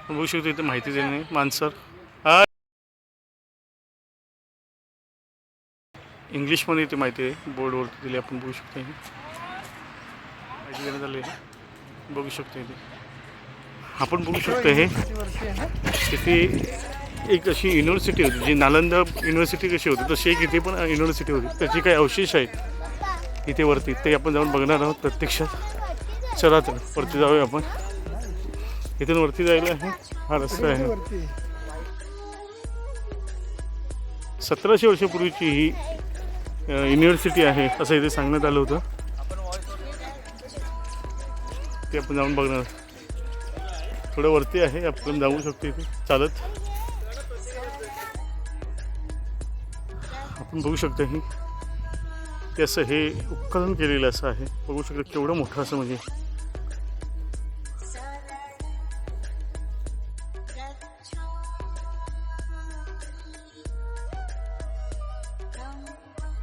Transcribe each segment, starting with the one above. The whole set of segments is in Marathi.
बघू शकतो इथे माहिती देणे मानसर हा इंग्लिशमध्ये इथे माहिती आहे बोर्डवरती दिली आपण बघू शकतो. माहिती देण्यात आली आहे बघू शकतो इथे आपण बघू शकतो. हे तिथे एक अशी युनिव्हर्सिटी होती जी नालंदा युनिव्हर्सिटी कशी होती तशी एक इथे पण युनिव्हर्सिटी होती. त्याची काही अवशेष आहेत इथे वरती ते आपण जाऊन बघणार आहोत प्रत्यक्षात. चला तर वरती जाऊया आपण. इथून वरती जायला आहे हा रस्ता आहे. 1700 वर्षापूर्वीची ही युनिव्हर्सिटी आहे असं इथे सांगण्यात आलं होतं. ते आपण जाऊन बघणार. थोडं वरती आहे आपण जाऊ शकतो इथे चालत. आपण बघू शकतो ही ते असं हे उपकरण केलेलं असं आहे. बघू शकतो केवढं मोठं असं म्हणजे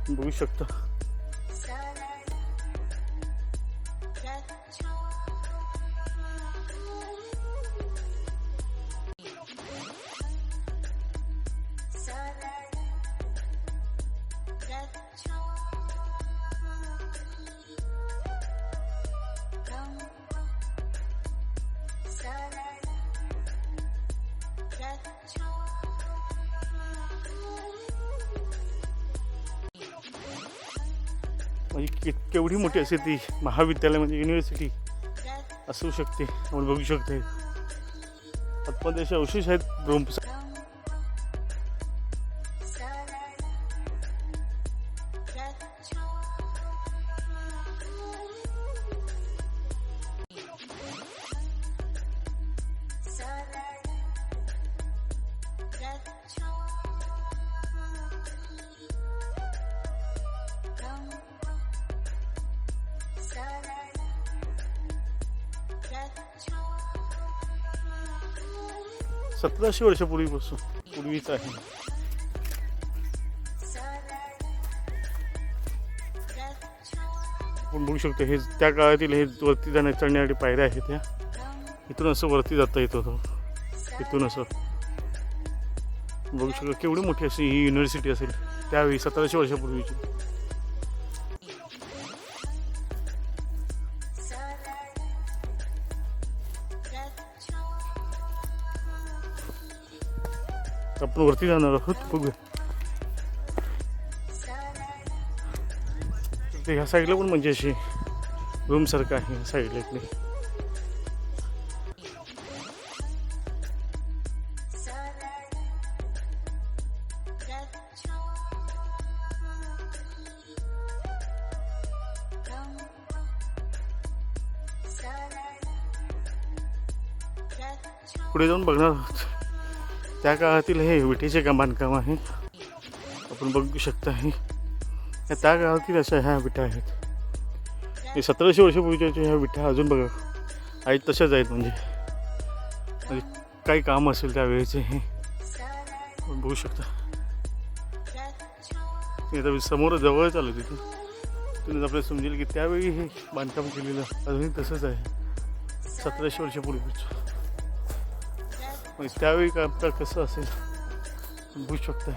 बघू शकता. म्हणजे केवढी मोठी असे ती महाविद्यालय म्हणजे युनिव्हर्सिटी असू शकते आपण बघू शकतो. आतमध्ये असे अवशेष आहेत ब्रोम्स. सतराशे वर्षापूर्वीपासून पूर्वीच आहे. आपण बघू शकतो हे त्या काळातील हे वरती चढण्यासाठी पायऱ्या आहेत. त्या इथून असं वरती जाता येत होतं. इथून असं बघू शकतो केवढी मोठी अशी ही युनिव्हर्सिटी असेल त्यावेळी 1700 वर्षापूर्वीची. आपण वरती जाणार आहोत बघूया. ते ह्या साईडला पण म्हणजे अशी रूम सारखं आहे साईडला इकडे. पुढे जाऊन बघणार आहोत. त्या काळातील हे विटेचे बांधकाम आहे आपण बघू शकता. हे त्या काळातील अशा ह्या विटा आहेत. हे 1700 वर्षापूर्वीच्या ह्या विटा अजून बघा आहेत तशाच आहेत. म्हणजे काही काम असेल त्यावेळेचे हे आपण बघू शकता. आता समोर जवळच आलं तिथून तिथूनच आपल्याला समजेल की त्यावेळी हे बांधकाम केलेलं अजूनही तसंच आहे 1700 वर्षापूर्वीचं. म्हणजे त्यावेळी का कसं असेल बघू शकता.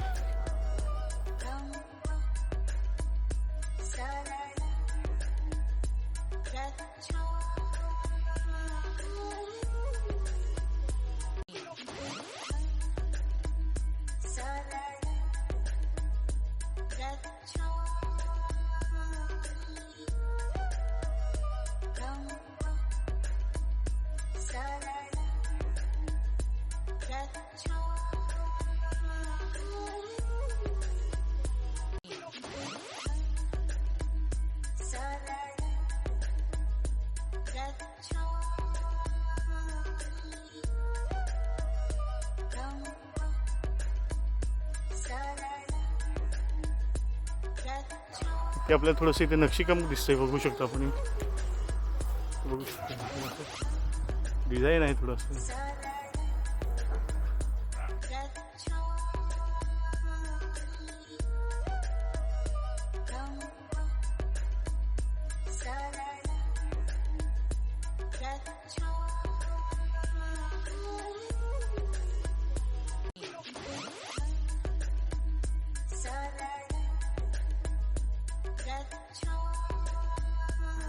ते आपल्याला थोडंसं इथे नक्षीकाम दिसतंय बघू शकतो आपण. बघू शकतो डिझाईन आहे थोडंसं.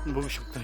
बघू शकता.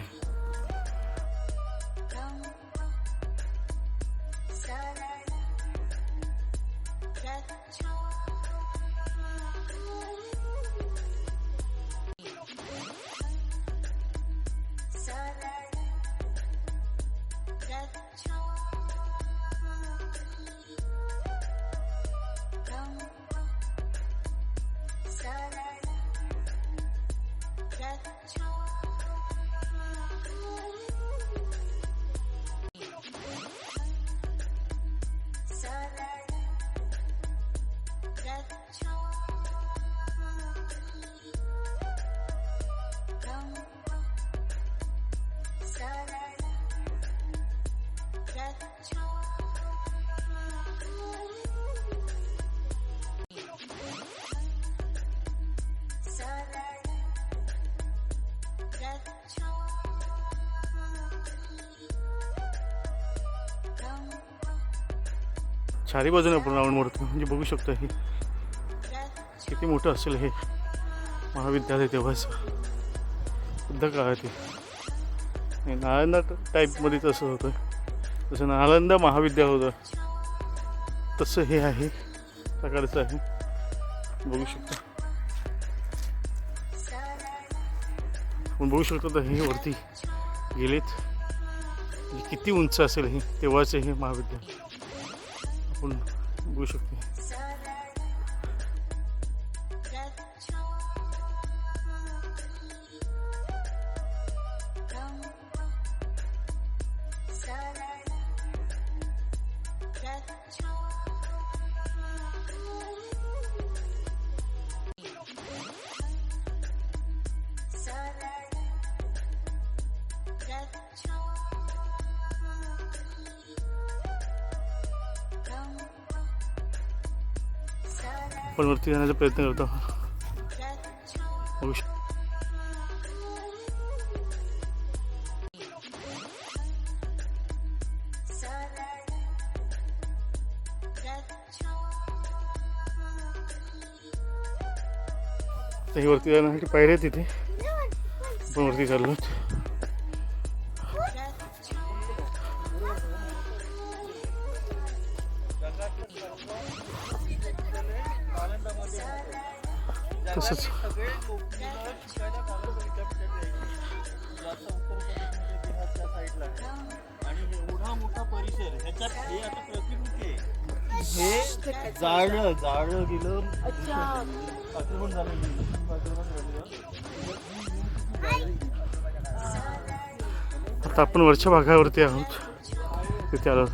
चारी बाजूने आपण राऊंड मारतो. म्हणजे बघू शकतो हे किती मोठं असेल हे महाविद्यालय तेव्हाच सुद्धा काळ ते नालंदा टाईपमध्ये तसं होतं. जसं नालंदा महाविद्यालय होतं तसं हे आहे प्रकारचं आहे. बघू शकतो आपण बघू शकतो तर हे वरती गेलेत. किती उंच असेल हे तेव्हाच हे महाविद्यालय आपण बघू शकतो. आपण वरती जाण्याचा प्रयत्न करतो. ही वरती जाण्यासाठी पायऱ्या तिथे आपण वरती चाललो. तसंच हे जाळलं गेलं. आता आपण वरच्या भागावरती आहोत. तिथे आलो.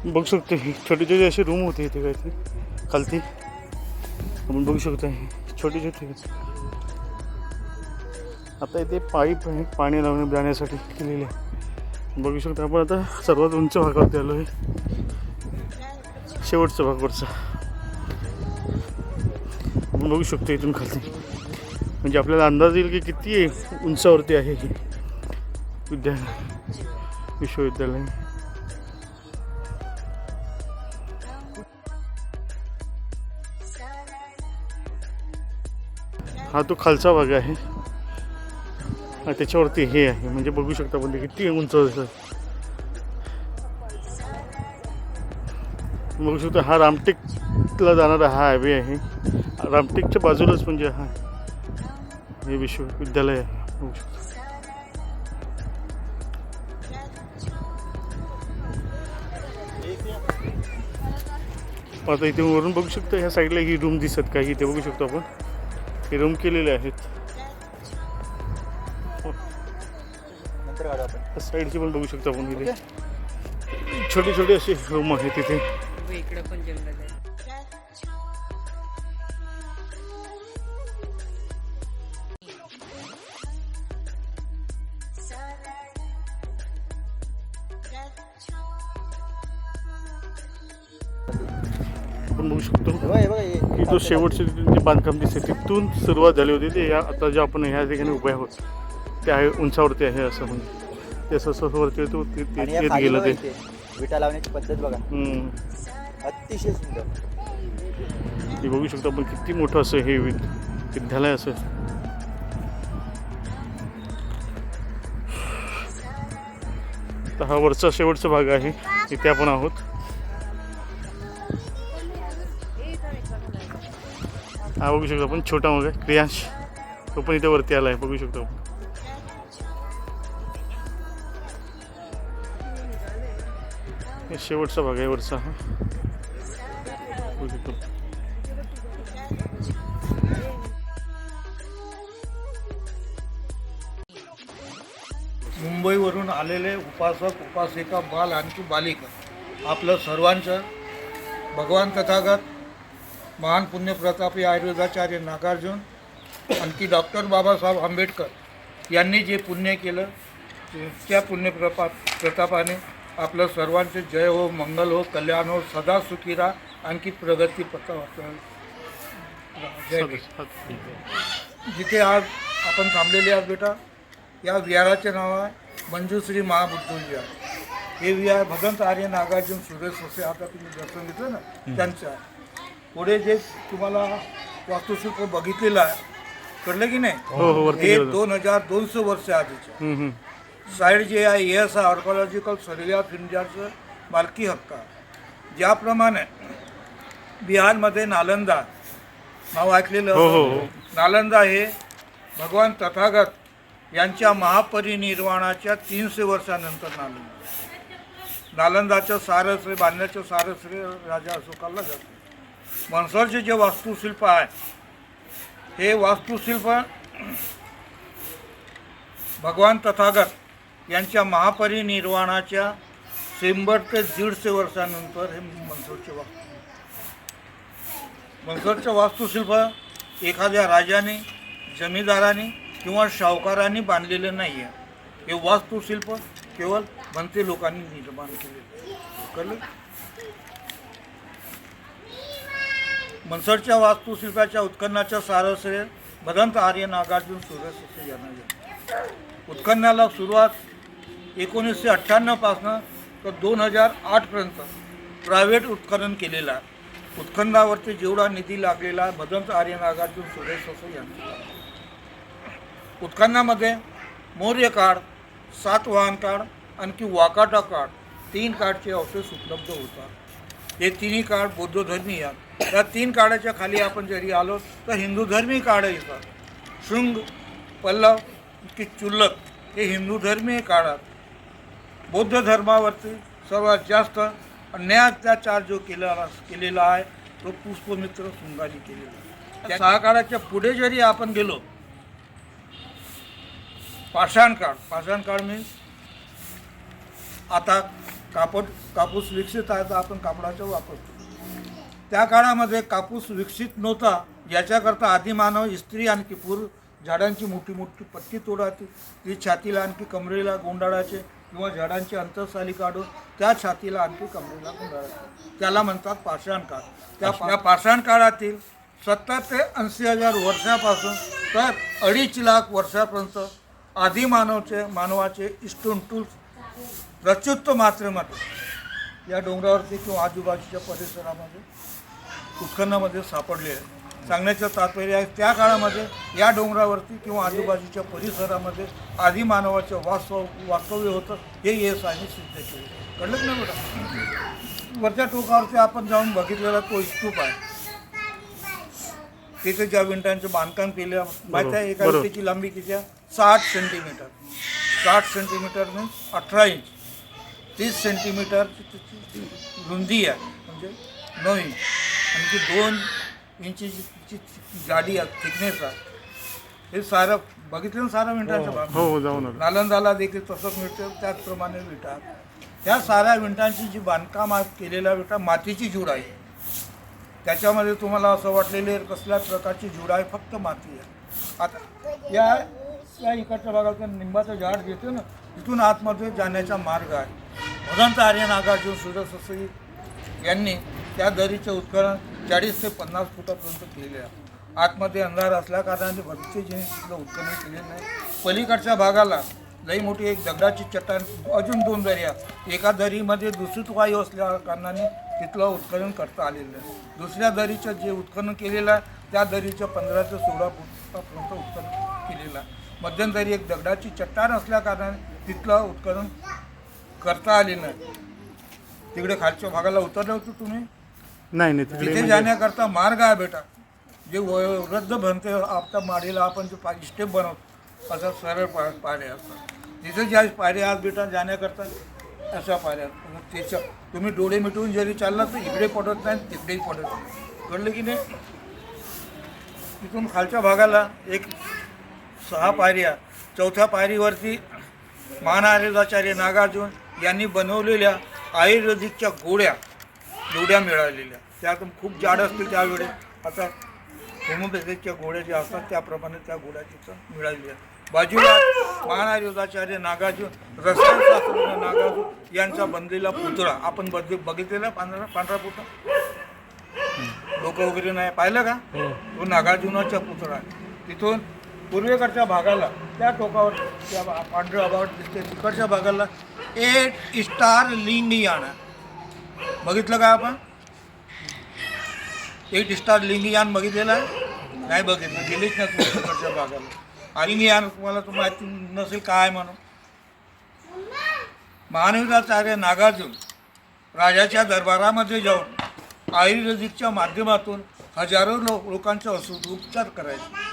बघू शकतो ही छोटी छोटी अशी रूम होती इथे काहीतरी खालती. आपण बघू शकतो ही छोटी छोटी. आता इथे पाईप आहे पाणी लावून जाण्यासाठी केलेले आहे. बघू शकतो आपण आता सर्वात उंच भागावरती आलो आहे. शेवटच्या भागावरचा आपण बघू शकतो इथून खालती. म्हणजे आपल्याला अंदाज येईल की किती उंचावरती आहे ही विश्वविद्यालय. हा तो खालचा भाग आहे. त्याच्यावरती हे आहे. म्हणजे बघू शकता आपण किती उंच असं. बघू शकतो हा रामटेकला जाणारा हा हायवे आहे. रामटेकच्या बाजूलाच म्हणजे हा हे विश्वविद्यालय आहे. बघू शकतो. आता इथे वरून बघू शकतो ह्या साईडला ही रूम दिसत काही इथे बघू शकतो आपण. हे रूम केलेले आहेत. साईडची पण बघू शकतो आपण तिथे छोटे छोटे असे रूम आहेत तिथे. इकडे पण जंगल आहे. आपण बघू शकतो की जो शेवटचे जे बांधकाम दिसते तिथून सुरुवात झाली होती. ते आता जे आपण ह्या ठिकाणी उभे आहोत त्या आहे उंचावरती आहे असं म्हणजे ते असं वरती येतो आणि या येत खाली गेलं बघा ते. इथे विटा लावण्याची पद्धत बघा, अतिशय सुंदर. हे बघू शकतो आपण किती मोठं असं हे विद्यालय असं. तर हा वरचा शेवटचा भाग आहे, इथे आपण आहोत. हा बघू शकतो आपण छोटा मुलगा क्रियांश, तो पण इथे वरती आला आहे, बघू शकतो आपण. हे शेवटचा भाग आहे वरचा हा, बघू शकतो. मुंबईवरून आलेले उपासक उपासिका बाल आणखी बालिका आपलं सर्वांचं भगवान तथागत महान पुण्यप्रतापी आयुर्वेदाचार्य नागार्जुन आणखी डॉक्टर बाबासाहेब आंबेडकर यांनी जे पुण्य केलं त्या प्रतापाने आपलं सर्वांचे जय हो, मंगल हो, कल्याण हो, सदा सुखी राहा, आणखी प्रगती जय. जिथे आज आपण थांबलेले आहात बेटा, या विहाराचे नाव आहे मंजुश्री महाबुद्ध विहार. हे विहार भगवंत आर्य नागार्जुन सुरेश असे आता तुम्ही दर्शन घेतलं ना त्यांचं आहे. पुढे जे तुम्हाला वास्तुशिल्प बघितलेलं आहे, कळलं की नाही, हे 2200 वर्ष आधीचं. साईड जे आहे हे असं आर्कॉलॉजिकल सर्वे ऑफ इंडियाचं मालकी हक्क आहे. ज्याप्रमाणे बिहारमध्ये नालंदा नाव ऐकलेलं, नालंदा हे भगवान तथागत यांच्या महापरिनिर्वाणाच्या 300 वर्षानंतर नालंदाचं सारश्रेय बांधण्याचं सारश्रेय राजा अशोकाला जातं. मनसरचे जे वास्तुशिल्प आहे हे वास्तुशिल्प भगवान तथागत यांच्या महापरिनिर्वाणाच्या 100 ते 150 वर्षानंतर हे मनसरचं वास्तुशिल्प एखाद्या राजाने, जमीनदाराने किंवा सावकारांनी बांधलेलं नाही आहे. हे वास्तुशिल्प केवळ भंते लोकांनी निर्माण केलेलं. कळलं? मनसरच्या वास्तुशिल्पाच्या उत्खननाच्या सारश्रेय भगवंत आर्य नागार्जुन सुरेश असे यांना. उत्खननाला सुरुवात 1998 पासून तर 2008पर्यंत प्रायव्हेट उत्खनन केलेलं आहे. उत्खननावरती जेवढा निधी लागलेला आहे भगवंत आर्य नागार्जुन सुरेश असे यांचा. उत्खननामध्ये मौर्य काळ, सातवाहन काळ आणखी वाकाटा काळ, 3 काळचे अवशेष उपलब्ध होतात. हे तिन्ही काळ बौद्ध धर्मी आहेत. या 3 काळाच्या खाली आपण जरी आलो तर हिंदू धर्मी काळ येतात. शृंग, पल्लव की चुल्लक हे हिंदू धर्मीय काळात. बौद्ध धर्मावरती सर्वात जास्त अन्याय अत्याचार जो केलेला आहे तो पुष्पमित्र शृंगाने केलेला आहे. त्या 6 काळाच्या पुढे जरी आपण गेलो, पाषाण काळ मीन्स आता कापूस विकसित आहे तर आपण कापडाचा वापर करतो. त्या काळामध्ये कापूस विकसित नव्हता, याच्याकरता आदिमानव स्त्री आणखी पुरुष झाडांची मोठी मोठी पत्ती तोडायची, ती छातीला आणखी कमरेला गुंडाळायचे किंवा झाडांची अंतरसाली काढून त्या छातीला आणखी कमरेला गुंडाळायचे. त्याला म्हणतात पाषाण काळ. त्या पाषाण काळातील 70 ते 80 हजार वर्षापासून तर 2.5 लाख वर्षापर्यंत मानवाचे स्टोन टूल्स प्रच्युत मात्रेमध्ये या डोंगरावरती किंवा आजूबाजूच्या परिसरामध्ये उत्खननामध्ये सापडले आहे. सांगण्याचं तात्पर्य आहे त्या काळामध्ये या डोंगरावरती किंवा आजूबाजूच्या परिसरामध्ये आदिमानवाचं वास्तव्य होतं, हे सायन्स सिद्ध केलं. कळलं ना बेटा? वरच्या टोकावरती आपण जाऊन बघितलेला तो स्तूप आहे. तिथे ज्या विंटांचं बांधकाम केलं माहिती आहे, एका विटेची लांबी किती आहे? 60 सेंटीमीटर. 60 centimetre means 18 inch. 30 सेंटीमीटरची रुंदी आहे म्हणजे 9 इंच. आणखी 2 इंचीची जाडी आहे, थिकनेस आहे. हे सारं बघितलं ना, साऱ्या विंटांचं बांधकाम. नालंदाला देखील तसंच मिळतं. त्याचप्रमाणे विटा, ह्या साऱ्या विंटांची जी बांधकाम केलेल्या विटा मातीची जूड आहे. त्याच्यामध्ये तुम्हाला असं वाटलेले कसल्या प्रकारची जूड आहे? फक्त माती आहे. आता या इकडच्या भागातून निंबाचं झाड घेतो ना, तिथून आतमध्ये जाण्याचा मार्ग आहे. भगवंत आर्य नागार्जुन सुरेश असे यांनी त्या दरीचे उत्खनन 40 ते 50 फुटापर्यंत केले आहे. आतमध्ये अंधार असल्या कारणाने बरेचसे जिनिस तिथलं उत्खनन केले नाही. पलीकडच्या भागाला लई मोठी एक दगडाची चट्टान, अजून 2 दऱ्या, एका दरीमध्ये दूषित वायू असल्या कारणाने तिथलं उत्खनन करता आलेलं आहे. दुसऱ्या दरीचं जे उत्खनन केलेलं आहे त्या दरीचं 15 ते 16 फुटापर्यंत उत्खनन केलेलं आहे. मध्यंतरी एक दगडाची चट्टान असल्या कारणाने तिथलं उत्खनन करता आलेलं नाही. तिकडे खालच्या भागाला उतरले होते तुम्ही? नाही नाही तिकडे तिथे म्हणजे- जाण्याकरता मार्ग आहे बेटा. जे वृद्ध बनते आपल्या माडीला आपण जे स्टेप बनवतो असा सरळ पायऱ्या असतात. तिथे ज्या पायऱ्या आहेत बेटा जाण्याकरता अशा पायऱ्या आहेत. त्याच्या तुम्ही डोळे मिटवून जरी चालला तर इकडे पडत नाही तिकडेही पडत नाही. कळलं की नाही? तिथून खालच्या भागाला एक 6 पायऱ्या, 4थ्या पायरीवरती महानारायणाचार्य नागार्जुन यांनी बनवलेल्या आयुर्वेदिकच्या गोळ्या मिळालेल्या. त्या खूप जाड असतील त्यावेळेस. आता होमिओपॅथिकच्या गोळ्या ज्या असतात त्याप्रमाणे त्या गोळ्या तिथं मिळालेल्या. बाजूला महानारायणाचार्य नागार्जुन, रसायनशास्त्रज्ञ नागार्जुन यांचा बनलेला पुतळा आपण बघितलेला पांढरा पुतळा, डोकं वगैरे नाही पाहिलं का? तो नागार्जुनाचा पुतळा आहे. तिथून पूर्वेकडच्या भागाला त्या टोकावर त्या पांढऱ्या आभावात दिसते तिकडच्या भागाला 8 स्टार लिंगयान बघितलं का आपण? 8 स्टार लिंगयान बघितलेलं आहे? नाही बघितलं, गेलीच ना तुम्ही तिकडच्या भागाला. लिंगयान तुम्हाला माहिती नसेल काय म्हणून. महानारायणाचार्य नागार्जुन राजाच्या दरबारामध्ये जाऊन आयुर्वेदिकच्या माध्यमातून हजारो लोकांचा उपचार करायचे.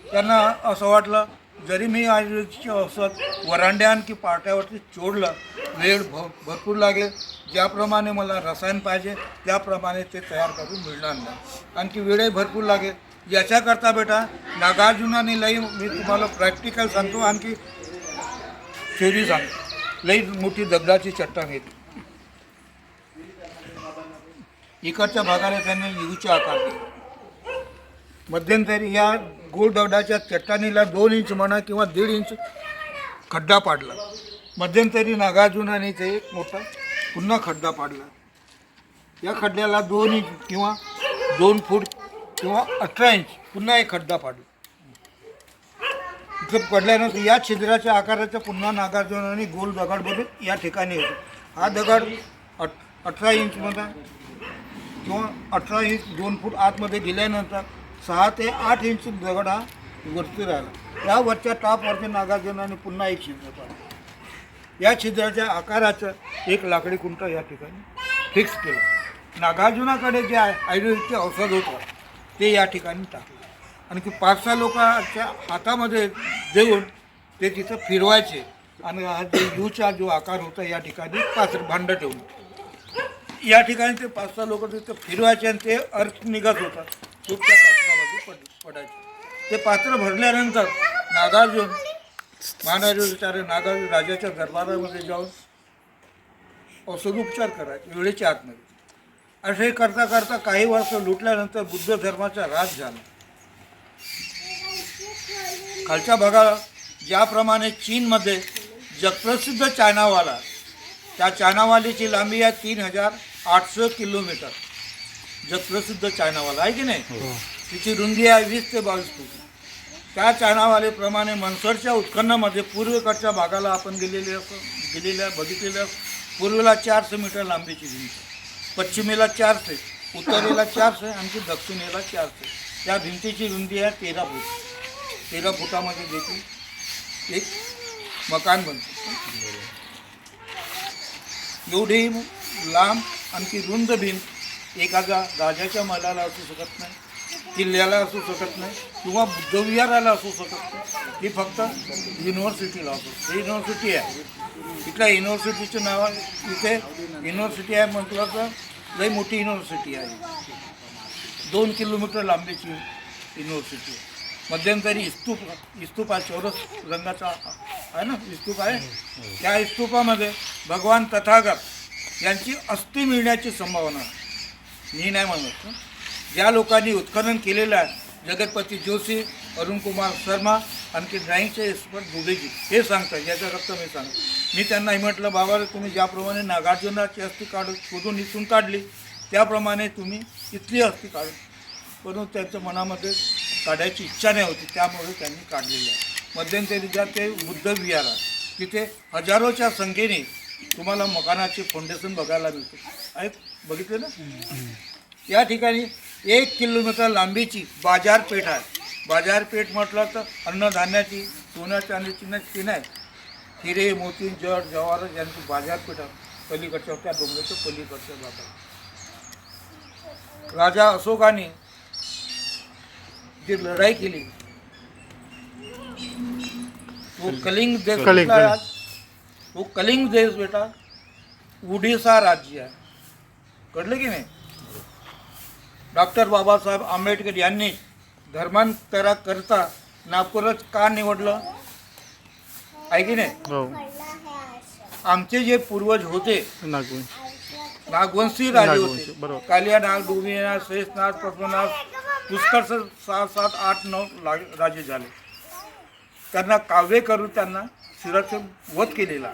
त्यांना असं वाटलं जरी मी आयुर्वेदिकचे औषध वरांड्यान की पाट्यावरती चोडलं, वेळ भरपूर लागेल, ज्याप्रमाणे मला रसायन पाहिजे त्याप्रमाणे ते तयार करून मिळणार नाही, आणखी वेळही भरपूर लागेल. याच्याकरता बेटा नागार्जुनाने लई, मी तुम्हाला प्रॅक्टिकल सांगतो, आणखी थेरी सांगतो. लई मोठी दगडाची चट्टान घेतली. इकडच्या भागाला त्यांनी युचा आकार दिला. मध्यंतरी या गोल दगडाच्या चट्टानीला 2 इंच म्हणा किंवा 1.5 इंच खड्डा पाडला. मध्यंतरी नागार्जुनाने ते एक मोठा पुन्हा खड्डा पाडला. या खड्ड्याला 2 इंच किंवा 2 फूट किंवा 18 इंच पुन्हा एक खड्डा पाडला. इथं पडल्यानंतर या छिद्राच्या आकाराचा पुन्हा नागार्जुनाने गोल दगड बनवून या ठिकाणी होतो. हा दगड 18 इंचमध्ये किंवा 18 इंच 2 फूट आतमध्ये गेल्यानंतर 6 ते 8 इंच दगड हा वरती राहिला. या वरच्या टॉपवरच्या नागार्जुनाने पुन्हा एक छिद्र पाडलं. या छिद्राच्या आकाराचं एक लाकडी कुंटा या ठिकाणी फिक्स केलं. नागार्जुनाकडे जे आयुर्वेदिकचे औषध होतं ते या ठिकाणी टाकलं. आणखी 5-6 लोकांच्या हातामध्ये देऊन ते तिथं फिरवायचे आणि हा जे यूचा जो आकार होता या ठिकाणी पात्र भांडं ठेवून या ठिकाणी ते 5-6 लोक तिथं फिरवायचे आणि ते अर्थ निघत होता तो त्या पात्रामध्ये पडायचे. ते पात्र भरल्यानंतर नागार्जुन महानारायणाचार्य नागार्जुन राजाच्या दरबारामध्ये जाऊन औषधोपचार करायचे वेळेच्या आतमध्ये. असे करता करता काही वर्ष लुटल्यानंतर बुद्ध धर्माचा राज झाला. खालच्या भागाला ज्याप्रमाणे चीनमध्ये जगप्रसिद्ध चायनावाला, त्या चायनावालीची लांबी आहे 3800 किलोमीटर. जगप्रसिद्ध चायनावाला आहे की नाही? तिची रुंदी आहे 20 ते 22 फूट. त्या चायनावालीप्रमाणे मनसरच्या उत्खननामध्ये पूर्वेकडच्या भागाला आपण बघितलेल्या पूर्वेला 400 मीटर लांबीची भिंत, पश्चिमेला 400, उत्तरेला 400, आणखी दक्षिणेला 400. त्या भिंतीची रुंदी आहे 13 फूट. 13 फुटामध्ये देखील एक मकान बनतो. एवढी लांब आणखी रुंद भिंत एखाद्या राजाच्या महलाला असू शकत नाही, किल्ल्याला असू शकत नाही किंवा बुद्धविहाराला असू शकत नाही. ती फक्त युनिव्हर्सिटीला असू. ही युनिव्हर्सिटी आहे. इथल्या युनिव्हर्सिटीचं नाव आहे, इथे युनिव्हर्सिटी आहे म्हटलं तर लई मोठी युनिव्हर्सिटी आहे. 2 किलोमीटर लांबीची युनिव्हर्सिटी आहे. मध्यंतरी स्तूप आहे, चौरस रंगाचा आहे ना स्तूप आहे. त्या स्तूपामध्ये भगवान तथागत यांची अस्थी मिळण्याची संभावना आहे. मी नाही म्हणत. ज्या लोकांनी उत्खनन केलेलं आहे, जगतपती जोशी, अरुण कुमार शर्मा, आणखी ड्रॉईंगचे एक्सपर्ट दुबेजी हे सांगतात. याच्याकरता मी सांगतो. मी त्यांना म्हटलं बाबा तुम्ही ज्याप्रमाणे नागार्जुनाची अस्थी शोधून इथून काढली त्याप्रमाणे तुम्ही इथली अस्थी काढू. परंतु त्यांच्या मनामध्ये काढायची इच्छा नाही होती, त्यामुळे त्यांनी काढलेली आहे. मध्यंतरीच्या ते बुद्ध विहार आहे. तिथे हजारोच्या संख्येने तुम्हाला मकानाचे फाउंडेशन बघायला मिळते. ऐक बघितले ना. या ठिकाणी 1 किलोमीटर लांबीची बाजारपेठ आहे. बाजारपेठ म्हटलं तर अन्नधान्याची, सोन्या चांदीची नाही, हिरे मोती जड जवाहर यांची बाजारपेठ आहे. पलीकडच्या त्या डोंगराच्या पलीकडच्या भागात राजा अशोकाने जी लढाई केली तो कलिंग देश कलिंग. कुठला आहे? तो कलिंग देश बेटा उडीसा राज्य आहे. कळलं की नाही. डॉक्टर बाबासाहेब आंबेडकर यांनी धर्मांतराकरता नागपूरच का निवडलं आहे की नाही. हो आमचे जे पूर्वज होते नागपूर नागवंशी राजे नागवंशी, होते. बरोबर. कालियानाग, डोमिनाग, शेषनाग, पद्मनाग, पुष्कर 6, 7, 8, 9 राजे झाले. त्यांना काव्य करून त्यांना शिराचं वध केलेला.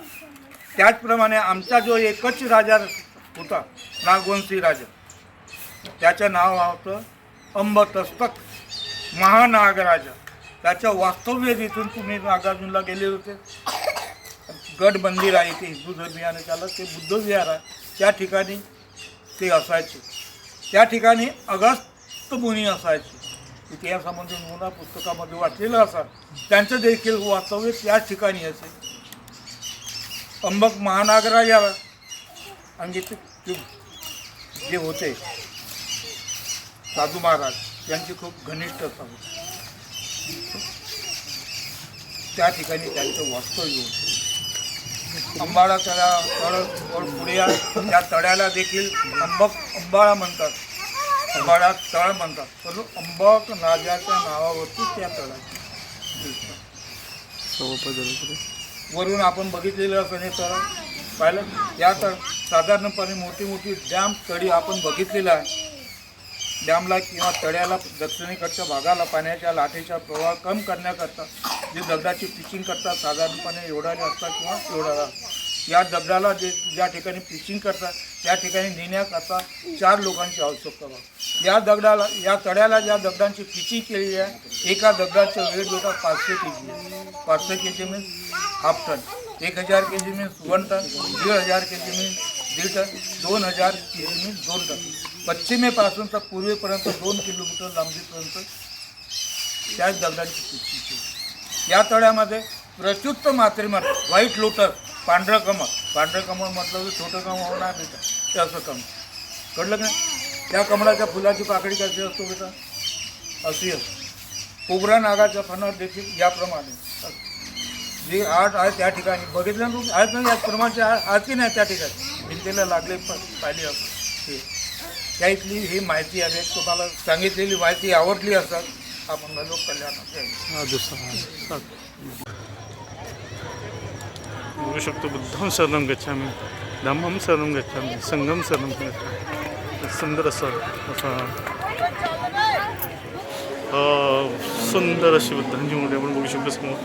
त्याचप्रमाणे आमचा जो एकच राजा होता नागवंशी राजा, त्याचं नाव होतं अंबतस्तक महानागराजा. त्याचं वास्तव्य जिथून तुम्ही नागार्जुनला गेले होते, गड मंदिर आहे ते हिंदू धर्मियाने त्याला ते बुद्ध विहार आहे. त्या ठिकाणी ते असायचे. त्या ठिकाणी अगस्त मुनी असायचे. इतिहासामध्ये मुला पुस्तकामध्ये वाचलेलं असा. त्यांचं देखील वास्तव्य त्याच ठिकाणी असे. अंबक महानागराजाला आणि ते जे होते साधू महाराज यांची खूप घनिष्ठता होती. त्या ठिकाणी त्यांचं वास्तव्य होतं. अंबाळा तळा तळ पुढे आहे. त्या तळ्याला देखील अंबाळा म्हणतात, अंबाळा तळ म्हणतात. परंतु अंबक राजाच्या नावावरती त्या तळाची वरून आपण बघितलेलं असं हे तळ पाहिलं. या तळ साधारणपणे मोठी मोठी डॅम तळी आपण बघितलेलं आहे. डॅमला किंवा तळ्याला दक्षिणेकडच्या भागाला पाण्याच्या लाटेचा प्रवाह कमी करण्याकरता जे दगडाची पिचिंग करतात साधारणपणे एवढाले असतात किंवा एवढा. या दगडाला ज्या ठिकाणी पिचिंग करतात त्या ठिकाणी नेण्याकरता 4 लोकांची आवश्यकता आहे. या तळ्याला ज्या दगडांची पिचिंग केलेली आहे, एका दगडाचं वेट बेटा 500 kg आहे. 500 kg means half ton. 1000 kg means 1 ton. 1500 kg means 1.5 ton. 2000 kg means 2 ton. पश्चिमेपासून तर पूर्वेपर्यंत 2 किलोमीटर लांबीपर्यंत त्याच दगडांची पिचिंग केली. या तळ्यामध्ये प्रचुत्त मात्रेमध्ये व्हाईट लोटस, पांढरं कमळ. पांढरं कमळ म्हटलं तर छोटं कमळ होणार बेटा, ते असं कमळ. कळलं का. त्या कमळाच्या फुलाची पाकळी कशी असतो बेटा, अशी असते. कोबरा नागाच्या फणस देखील याप्रमाणे जे आर्ट आहे त्या ठिकाणी बघितलं तू आहेत ना. याप्रमाणे आरती नाही त्या ठिकाणी भिंतीला लागले पाहिली असं. हे त्या इथली ही माहिती आहे. तुम्हाला सांगितलेली माहिती आवडली असतात आपण लोक कल्याण बघू शकतो. बुद्धं शरणं गच्छामि, धम्मं शरणं गच्छामि, संघं शरणं गच्छामि. सुंदर असं सुंदर अशी बुद्धांची मूर्ती आपण बघू शकतो समोर.